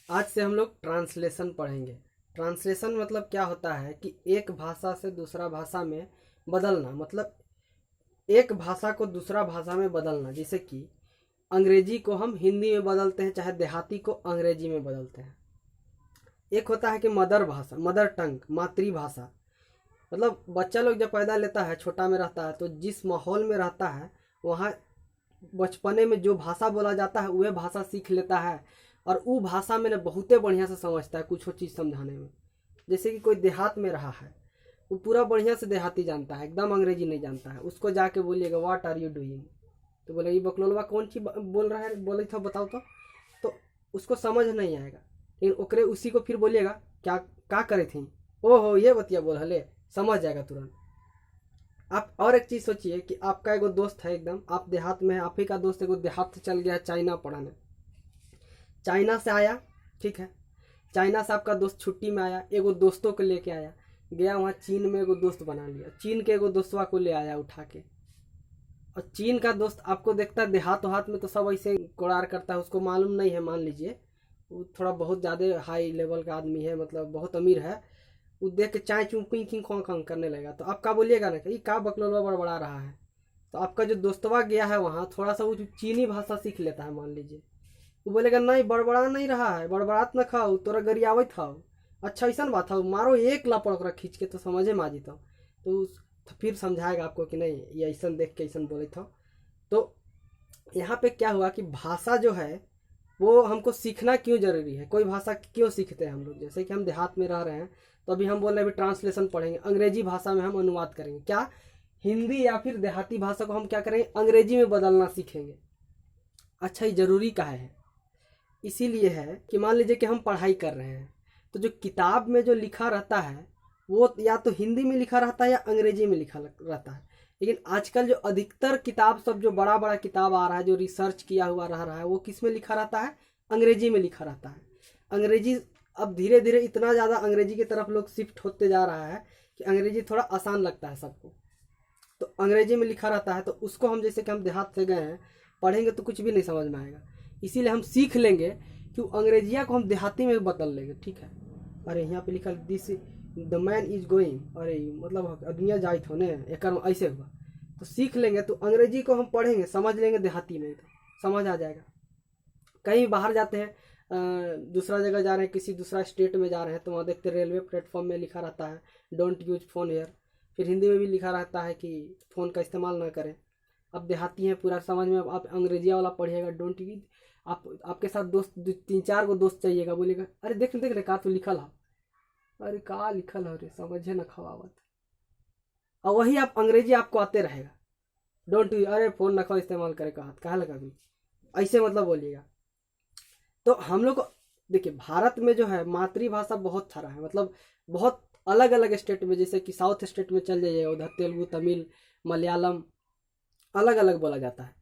आज से हम लोग ट्रांसलेशन पढ़ेंगे। ट्रांसलेशन मतलब क्या होता है कि एक भाषा से दूसरा भाषा में बदलना, मतलब एक भाषा को दूसरा भाषा में बदलना। जैसे कि अंग्रेजी को हम हिंदी में बदलते हैं, चाहे देहाती को अंग्रेजी में बदलते हैं। एक होता है कि मदर भाषा, मदर टंग, मातृभाषा। मतलब बच्चा लोग जब पैदा लेता है, छोटा में रहता है, तो जिस माहौल में रहता है वहाँ बचपने में जो भाषा बोला जाता है वह भाषा सीख लेता है और वो भाषा में ना बहुते बढ़िया से समझता है कुछ चीज़ समझाने में। जैसे कि कोई देहात में रहा है, वो पूरा बढ़िया से देहाती जानता है, एकदम अंग्रेजी नहीं जानता है। उसको जाके बोलिएगा व्हाट आर यू डूइंग, तो बोले ये बकलोलवा कौन चीज बोल रहा है, बोले था बताओ तो उसको समझ नहीं आएगा। लेकिन ओकरे उसी को फिर बोलिएगा क्या करे थी, ओहो ये बतिया बोल हले, समझ जाएगा तुरंत। आप और एक चीज़ सोचिए कि आपका एगो दोस्त है, एकदम आप देहात में है, आप ही का दोस्त एगो देहात से चल गया है चाइना पढ़ाने। चाइना से आया, ठीक है, चाइना से आपका दोस्त छुट्टी में आया, एगो दोस्तों को लेके आया, गया वहाँ चीन में एगो दोस्त बना लिया, चीन के एगो दोस्तवा को ले आया उठा के। और चीन का दोस्त आपको देखता है देहात हाथ में तो सब ऐसे कोड़ार करता है, उसको मालूम नहीं है, मान लीजिए वो थोड़ा बहुत ज़्यादा हाई लेवल का आदमी है, मतलब बहुत अमीर है। वो देख के चाय चूँ पिंग खिंग खोंग खोंग करने लगेगा, तो आप क्या बोलिएगा ना कि का बकलोलवा बड़बड़ा रहा है। तो आपका जो दोस्तवा गया है वहाँ थोड़ा सा वो चीनी भाषा सीख लेता है, मान लीजिए, वो बोलेगा नहीं बड़बड़ा नहीं रहा है, बड़बड़ात न खाओ, तोरा गरियावत खाओ। अच्छा ऐसा बात था, मारो एक लपड़ ओकरा खींच के तो समझे में आ जीता। तो फिर समझाएगा आपको कि नहीं ये ऐसा देख के ऐसा बोले था। तो यहाँ पे क्या हुआ कि भाषा जो है वो हमको सीखना क्यों जरूरी है, कोई भाषा क्यों सीखते हैं हम लोग। जैसे कि हम देहात में रह रहे हैं, तो अभी हम बोल रहे हैं अभी ट्रांसलेशन पढ़ेंगे, अंग्रेजी भाषा में हम अनुवाद करेंगे, क्या हिंदी या फिर देहाती भाषा को हम क्या करेंगे, अंग्रेजी में बदलना सीखेंगे। अच्छा ये जरूरी काहे है, इसीलिए है कि मान लीजिए कि हम पढ़ाई कर रहे हैं, तो जो किताब में जो लिखा रहता है वो या तो हिंदी में लिखा रहता है या अंग्रेजी में लिखा रहता है। लेकिन आजकल जो अधिकतर किताब सब जो बड़ा बड़ा किताब आ रहा है, जो रिसर्च किया हुआ रहा है, वो किस में लिखा रहता है, अंग्रेजी में लिखा रहता है। अंग्रेजी अब धीरे धीरे इतना ज़्यादा अंग्रेजी की तरफ लोग शिफ्ट होते जा रहा है कि अंग्रेजी थोड़ा आसान लगता है सबको, तो अंग्रेजी में लिखा रहता है। तो उसको हम जैसे कि हम देहात से गए हैं, पढ़ेंगे तो कुछ भी नहीं समझ में आएगा। इसीलिए हम सीख लेंगे कि अंग्रेजिया को हम देहाती में बदल लेंगे, ठीक है। अरे यहाँ पे लिखा this the man is going, अरे मतलब दुनिया जाइत हो ने एक ऐसे हुआ, तो सीख लेंगे। तो अंग्रेजी को हम पढ़ेंगे समझ लेंगे देहाती में, तो समझ आ जाएगा। कहीं बाहर जाते हैं, दूसरा जगह जा रहे हैं, किसी दूसरा स्टेट में जा रहे हैं, तो वहाँ देखते रेलवे प्लेटफॉर्म में लिखा रहता है डोंट यूज फोन हेयर, फिर हिंदी में भी लिखा रहता है कि फ़ोन का इस्तेमाल ना करें। अब देहाती हैं पूरा समझ में, आप अंग्रेजिया वाला पढ़िएगा डोंट यूज। आप आपके साथ दोस्त तीन चार गो दोस्त चाहिएगा, बोलिएगा अरे देख रे का तो लिखल है, अरे का लिखल है रे समझे न खवावत। और वही आप अंग्रेजी आपको आते रहेगा, डोंट यूज, अरे फ़ोन न खाओ इस्तेमाल करे कहा लगा भी, ऐसे मतलब बोलिएगा। तो हम लोग को देखिए भारत में जो है मातृभाषा बहुत सारा है, मतलब बहुत अलग अलग स्टेट में, जैसे कि साउथ स्टेट में चल जाइए, उधर तेलुगु, तमिल, मलयालम अलग अलग बोला जाता है।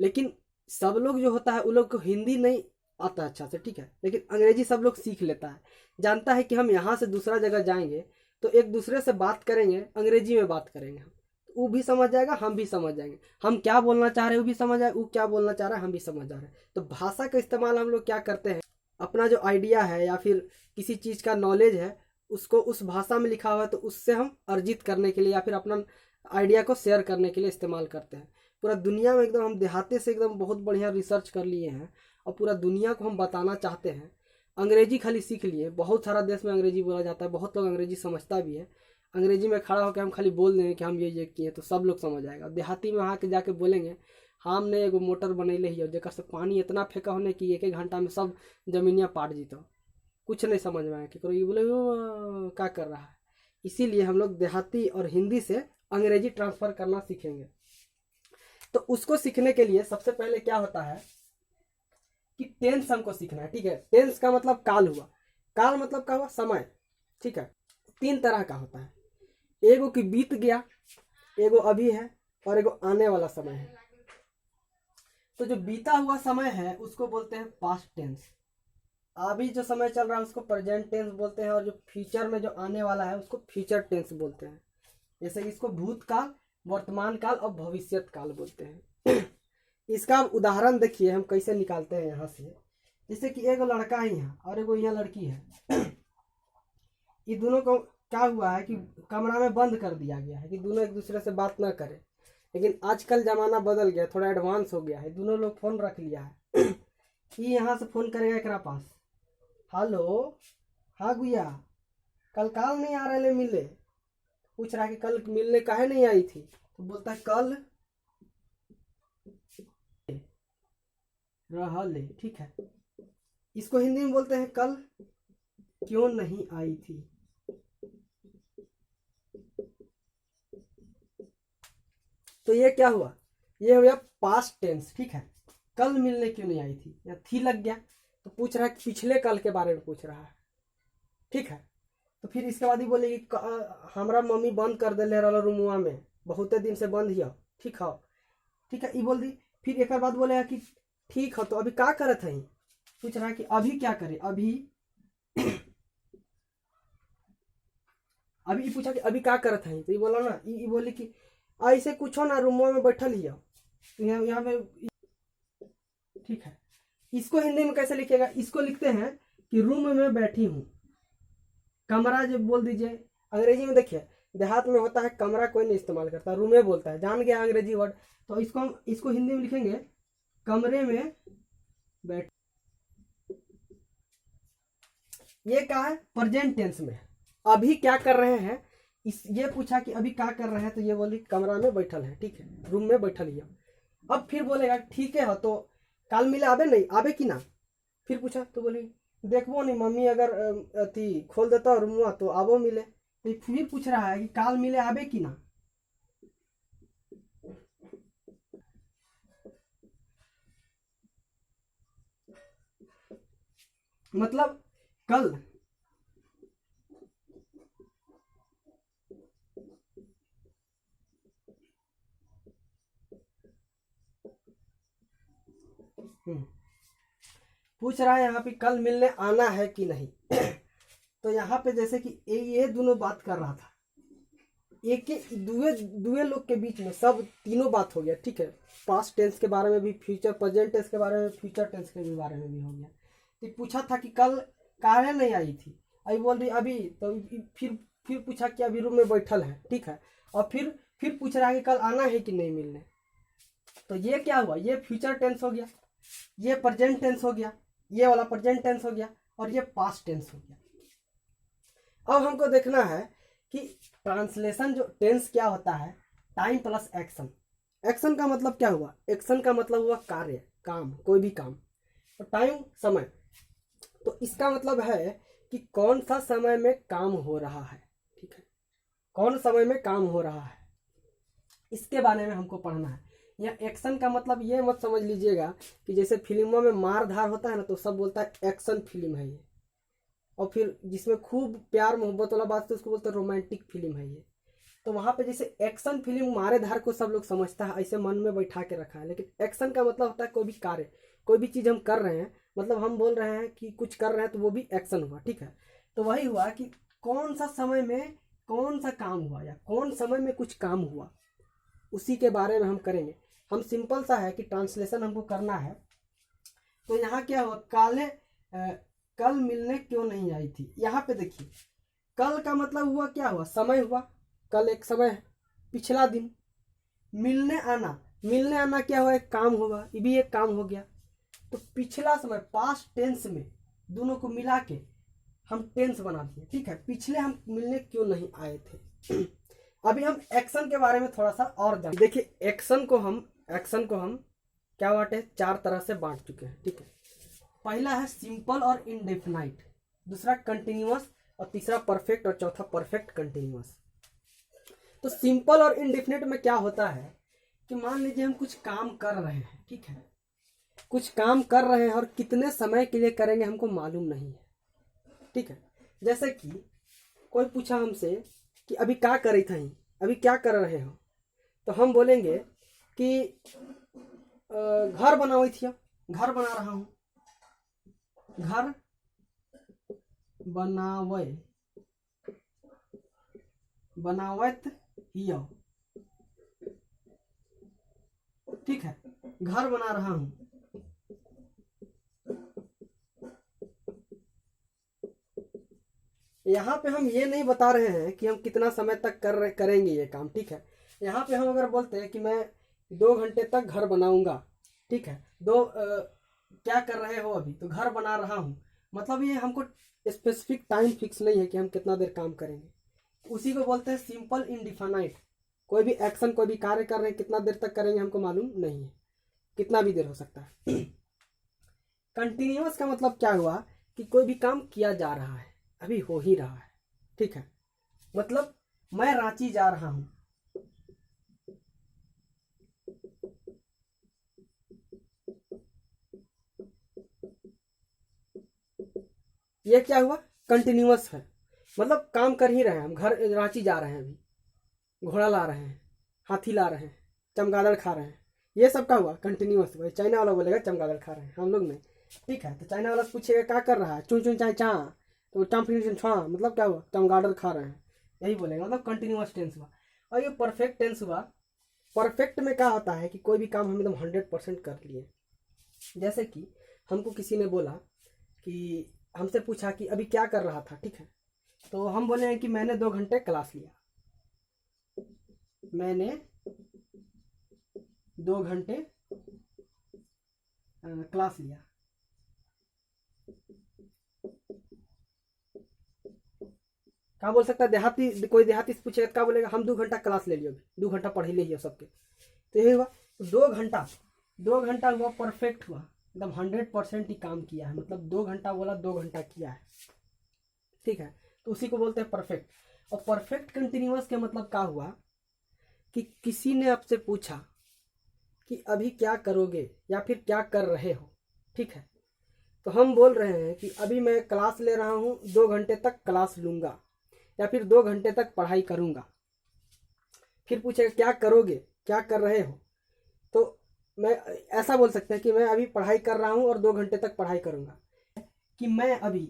लेकिन सब लोग जो होता है उन लोग को हिंदी नहीं आता अच्छा से, ठीक है, लेकिन अंग्रेजी सब लोग सीख लेता है, जानता है कि हम यहाँ से दूसरा जगह जाएंगे तो एक दूसरे से बात करेंगे, अंग्रेजी में बात करेंगे हम, तो वो भी समझ जाएगा, हम भी समझ जाएंगे, हम क्या बोलना चाह रहे हैं वो भी समझ आए, वो क्या बोलना चाह रहा है हम भी समझ जा रहे हैं। तो भाषा का इस्तेमाल हम लोग क्या करते हैं, अपना जो आइडिया है या फिर किसी चीज़ का नॉलेज है उसको उस भाषा में लिखा हुआ है तो उससे हम अर्जित करने के लिए या फिर अपना आइडिया को शेयर करने के लिए इस्तेमाल करते हैं। पूरा दुनिया में एकदम हम देहाते से एकदम बहुत बढ़िया रिसर्च कर लिए हैं और पूरा दुनिया को हम बताना चाहते हैं। अंग्रेजी खाली सीख लिए, बहुत सारा देश में अंग्रेजी बोला जाता है, बहुत लोग अंग्रेजी समझता भी है। अंग्रेजी में खड़ा होकर हम खाली बोल देंगे कि हम ये किए तो सब लोग समझ आएगा। देहाती में वहाँ के जाके बोलेंगे हमने एगो मोटर बनैले ही जगह से पानी इतना फेंका होने कि एक घंटा में सब जमीनिया पाट जीता, कुछ नहीं समझ में आया कि करो ये बोले क्या कर रहा है। इसीलिए हम लोग देहाती और हिंदी से अंग्रेजी ट्रांसफर करना सीखेंगे। तो उसको सीखने के लिए सबसे पहले क्या होता है कि टेंस हमको सीखना है, ठीक है। टेंस का मतलब काल हुआ, काल मतलब क्या हुआ, समय, ठीक है। तीन तरह का होता है, एगो की बीत गया, एगो अभी है और एगो आने वाला समय है। तो जो बीता हुआ समय है उसको बोलते हैं पास्ट टेंस, अभी जो समय चल रहा है उसको प्रेजेंट टेंस बोलते हैं, और जो फ्यूचर में जो आने वाला है उसको फ्यूचर टेंस बोलते हैं। जैसे कि इसको भूतकाल, वर्तमान काल और भविष्यत काल बोलते हैं। इसका उदाहरण देखिए हम कैसे निकालते हैं यहाँ से जैसे कि एगो लड़का है यहाँ और एगो यहाँ लड़की है। ये दोनों को क्या हुआ है कि कमरा में बंद कर दिया गया है कि दोनों एक दूसरे से बात ना करें। लेकिन आजकल ज़माना बदल गया, थोड़ा एडवांस हो गया है, दोनों लोग फ़ोन रख लिया है। ये यहाँ से फ़ोन करेगा एकरा पास, हेलो हाँ गुया, कल काल नहीं आ रहे मिले। पूछ रहा है कि कल मिलने काहे नहीं आई थी, तो बोलता है कल रहले। ठीक है, इसको हिंदी में बोलते हैं कल क्यों नहीं आई थी। तो ये क्या हुआ, ये हो गया पास्ट टेंस। ठीक है, कल मिलने क्यों नहीं आई थी, या थी लग गया तो पूछ रहा है पिछले कल के बारे में पूछ रहा है। ठीक है, तो फिर इसके बाद ही बोलेगी हमारा मम्मी बंद कर दिले रहा रूमुआ में, बहुते दिन से बंद हिया। ठीक है, ठीक है, ये बोल दी। फिर एक बाद बोलेगा कि ठीक है तो अभी क्या करत है, पूछ रहा है कि अभी क्या करे, अभी अभी पूछा कि अभी क्या करत है, तो ये बोला ना, ये बोली कि ऐसे कुछ हो ना रूमो में बैठल हिया। तो यहाँ पे ठीक है, इसको हिंदी में कैसे लिखेगा, इसको लिखते हैं कि रूम में बैठी हूँ। कमरा जब बोल दीजिए, अंग्रेजी में देखिए देहात में होता है कमरा कोई नहीं इस्तेमाल करता, रूम में बोलता है, जान गया अंग्रेजी वर्ड। तो इसको हम इसको हिंदी में लिखेंगे कमरे में बैठ। ये क्या है, प्रेजेंट टेंस में अभी क्या कर रहे हैं। इस ये पूछा कि अभी क्या कर रहे हैं, तो ये बोली कमरा में बैठल है। ठीक है, रूम में बैठल ही। अब फिर बोलेगा ठीक है तो काल मिले आबे नहीं आबे कि ना। फिर पूछा तो बोली देखबो नहीं मम्मी, अगर अति खोल देता रूमुआ तो आबो मिले। तो फिर पूछ रहा है कि काल मिले आबे कि ना। मतलब कल पूछ रहा है यहाँ पे कल मिलने आना है कि नहीं। तो यहाँ पे जैसे कि ये दोनों बात कर रहा था, एक दुए दुए लोग के बीच में सब तीनों बात हो गया। ठीक है, पास्ट टेंस के बारे में भी, फ्यूचर प्रेजेंट टेंस के बारे में, फ्यूचर टेंस के भी बारे में भी हो गया। तो पूछा था कि कल काहे नहीं आई थी, अभी बोल रही अभी। तो फिर पूछा कि अभी रूम में बैठल है। ठीक है, और फिर पूछ रहा है कि कल आना है कि नहीं मिलने। तो ये क्या हुआ, ये फ्यूचर टेंस हो गया, ये प्रेजेंट टेंस हो गया, ये वाला प्रेजेंट टेंस हो गया, और ये पास्ट टेंस हो गया। अब हमको देखना है कि ट्रांसलेशन जो टेंस क्या होता है, टाइम प्लस एक्शन। एक्शन का मतलब क्या हुआ, एक्शन का मतलब हुआ कार्य, काम, कोई भी काम। और टाइम समय, तो इसका मतलब है कि कौन सा समय में काम हो रहा है। ठीक है, कौन समय में काम हो रहा है, इसके बारे में हमको पढ़ना है। या एक्शन का मतलब ये मत समझ लीजिएगा कि जैसे फिल्मों में मार धार होता है ना, तो सब बोलता है एक्शन फिल्म है ये, और फिर जिसमें खूब प्यार मोहब्बत वाला बात तो उसको बोलते हैं रोमांटिक फिल्म है ये। तो वहाँ पे जैसे एक्शन फिल्म मारे धार को सब लोग समझता है, ऐसे मन में बैठा के रखा है। लेकिन एक्शन का मतलब होता है कोई भी कार्य, कोई भी चीज़ हम कर रहे हैं, मतलब हम बोल रहे हैं कि कुछ कर रहे हैं तो वो भी एक्शन हुआ। ठीक है, तो वही हुआ कि कौन सा समय में कौन सा काम हुआ, या कौन समय में कुछ काम हुआ, उसी के बारे में हम करेंगे। हम सिंपल सा है कि ट्रांसलेशन हमको करना है। तो यहाँ क्या हुआ, कल मिलने क्यों नहीं आई थी। यहाँ पे देखिए कल का मतलब हुआ क्या हुआ, समय हुआ, कल एक समय है, पिछला दिन। मिलने आना, मिलने आना क्या हुआ, एक काम होगा, ये भी एक काम हो गया। तो पिछला समय पास्ट टेंस में दोनों को मिला के हम टेंस बना दिए। ठीक है, पिछले हम मिलने क्यों नहीं आए थे। अभी हम एक्शन के बारे में थोड़ा सा और जान। देखिए एक्शन को हम क्या बांटे, चार तरह से बांट चुके हैं। ठीक है, पहला है सिंपल और इनडेफिनाइट, दूसरा कंटिन्यूअस, और तीसरा परफेक्ट, और चौथा परफेक्ट कंटिन्यूअस। तो सिंपल और इनडेफिनाइट में क्या होता है कि मान लीजिए हम कुछ काम कर रहे हैं। ठीक है, कुछ काम कर रहे हैं और कितने समय के लिए करेंगे हमको मालूम नहीं है। ठीक है, जैसे कि कोई पूछा हमसे कि अभी क्या कर रही थी, अभी क्या कर रहे हो, तो हम बोलेंगे कि घर बनाई थी, घर बना रहा हूँ, घर बनावत हियो। ठीक है, घर बना रहा हूँ। यहाँ पे हम ये नहीं बता रहे हैं कि हम कितना समय तक करेंगे ये काम, ठीक है। यहाँ पे हम अगर बोलते हैं कि मैं 2 घंटे तक घर बनाऊंगा, ठीक है, क्या कर रहे हो अभी, तो घर बना रहा हूँ, मतलब ये हमको स्पेसिफिक टाइम फिक्स नहीं है कि हम कितना देर काम करेंगे। उसी को बोलते हैं सिंपल इनडिफाइनाइट। कोई भी एक्शन, कोई भी कार्य कर रहे हैं, कितना देर तक करेंगे हमको मालूम नहीं है, कितना भी देर हो सकता है। कंटिन्यूअस का मतलब क्या हुआ कि कोई भी काम किया जा रहा है, अभी हो ही रहा है, ठीक है। मतलब मैं रांची जा रहा हूं, ये क्या हुआ, कंटिन्यूअस है, मतलब काम कर ही रहे हैं हम। घर रांची जा रहे हैं, अभी घोड़ा ला रहे हैं, हाथी ला रहे हैं, चमगादड़ खा रहे हैं, ये सब का हुआ कंटिन्यूअस। वही चाइना वाला बोलेगा चमगादड़ खा रहे हैं, हम लोग नहीं, ठीक है। तो चाइना वाला से पूछेगा क्या कर रहा है, चुन चुन चाय चा, तो टम्फिन छा, मतलब क्या हुआ, चमगादड़ खा रहे हैं, यही बोलेगा, मतलब कंटिन्यूअस टेंस हुआ। और ये परफेक्ट टेंस हुआ। परफेक्ट में क्या होता है कि कोई भी काम हम एकदम 100% कर लिए। जैसे कि हमको किसी ने बोला कि, हमसे पूछा कि अभी क्या कर रहा था, ठीक है, तो हम बोले हैं कि मैंने 2 घंटे क्लास लिया, मैंने 2 घंटे क्लास लिया। क्या बोल सकता है देहाती, कोई देहाती से पूछेगा क्या बोलेगा, हम 2 घंटा क्लास ले लियो, अभी 2 घंटा पढ़ ही लियो सबके। तो यही हुआ 2 घंटा। 2 घंटा हुआ परफेक्ट हुआ, एकदम 100% ही काम किया है, मतलब 2 घंटा बोला 2 घंटा किया है, ठीक है। तो उसी को बोलते हैं परफेक्ट। और परफेक्ट कंटिन्यूअस का मतलब क्या हुआ कि किसी ने आपसे पूछा कि अभी क्या करोगे या फिर क्या कर रहे हो, ठीक है, तो हम बोल रहे हैं कि अभी मैं क्लास ले रहा हूँ, 2 घंटे तक क्लास लूंगा या फिर 2 घंटे तक पढ़ाई करूंगा। फिर पूछेगा क्या करोगे, क्या कर रहे हो, तो मैं ऐसा बोल सकते हैं कि मैं अभी पढ़ाई कर रहा हूँ और 2 घंटे तक पढ़ाई करूंगा, कि मैं अभी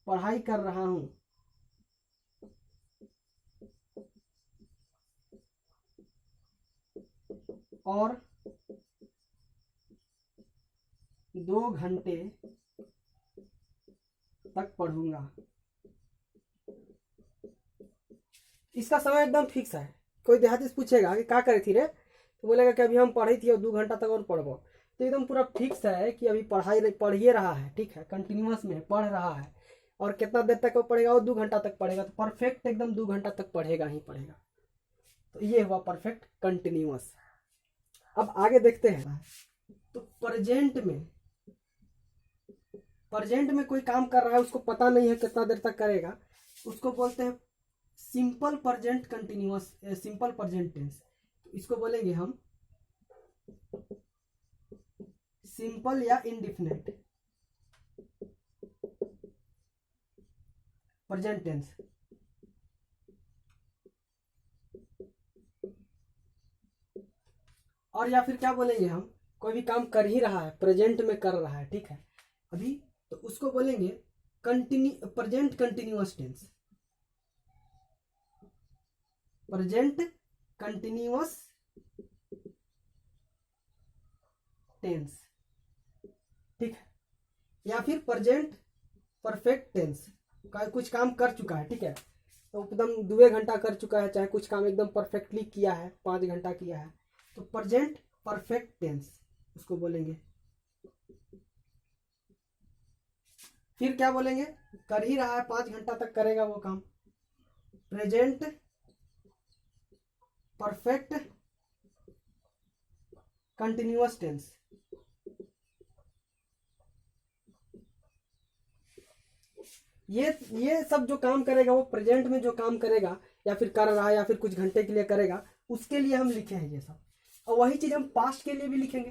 पढ़ाई कर रहा हूँ और 2 घंटे तक पढ़ूंगा। इसका समय एकदम फिक्स है। कोई देहाती से पूछेगा कि क्या करे थी रे, तो बोलेगा कि अभी हम पढ़ी थी और 2 घंटा तक और पढ़बो। तो एकदम पूरा फिक्स है कि अभी पढ़िए रहा है, ठीक है, कंटिन्यूअस में पढ़ रहा है, और कितना देर तक वो पढ़ेगा, और 2 घंटा तक पढ़ेगा, तो परफेक्ट एकदम 2 घंटा तक पढ़ेगा ही पढ़ेगा। तो ये हुआ परफेक्ट कंटिन्यूअस। अब आगे देखते हैं। तो प्रेजेंट में कोई काम कर रहा है, उसको पता नहीं है कितना देर तक करेगा, उसको बोलते हैं simple present continuous, simple present tense. इसको बोलेंगे हम सिंपल या इंडिफिनिट प्रेजेंट टेंस। और या फिर क्या बोलेंगे हम, कोई भी काम कर ही रहा है, प्रेजेंट में कर रहा है, ठीक है, अभी, तो उसको बोलेंगे present continuous tense. Present continuous tense, ठीक है। या फिर प्रेजेंट परफेक्ट टेंस, कुछ काम कर चुका है, ठीक है, तो एकदम 2 घंटा कर चुका है, चाहे कुछ काम एकदम परफेक्टली किया है, 5 घंटा किया है, तो प्रेजेंट परफेक्ट टेंस उसको बोलेंगे। फिर क्या बोलेंगे, कर ही रहा है, 5 घंटा तक करेगा वो काम, प्रेजेंट परफेक्ट कंटिन्यूअस टेंस। ये सब जो काम करेगा, वो प्रेजेंट में जो काम करेगा या फिर कर रहा है या फिर कुछ घंटे के लिए करेगा, उसके लिए हम लिखे हैं ये सब। और वही चीज हम पास्ट के लिए भी लिखेंगे,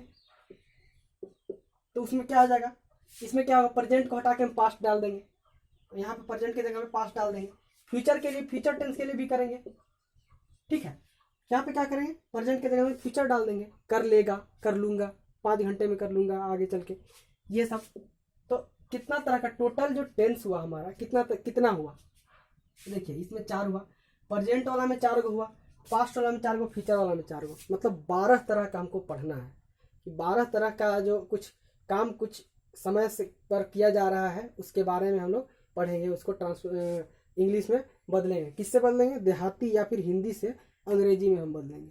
तो उसमें क्या हो जाएगा, इसमें क्या होगा, प्रेजेंट को हटा के हम पास्ट डाल देंगे, यहाँ पे प्रेजेंट की जगह पे पास्ट डाल देंगे। फ्यूचर के लिए, फ्यूचर टेंस के लिए भी करेंगे, ठीक है। यहाँ पे क्या करेंगे, प्रेजेंट की जगह में फ्यूचर डाल देंगे, कर लेगा, कर लूंगा, 5 घंटे में कर लूंगा आगे चल के, ये सब। तो कितना तरह का टोटल जो टेंस हुआ हमारा, कितना हुआ, देखिए इसमें 4 हुआ, प्रेजेंट वाला में 4 गो हुआ, पास्ट वाला में 4 गो, फ्यूचर वाला में 4 गो, मतलब 12 तरह का हमको पढ़ना है। कि 12 तरह का जो कुछ काम कुछ समय से पर किया जा रहा है उसके बारे में हम लोग पढ़ेंगे, उसको इंग्लिश में बदलेंगे। किससे बदलेंगे? देहाती या फिर हिंदी से अंग्रेजी में हम बदलेंगे।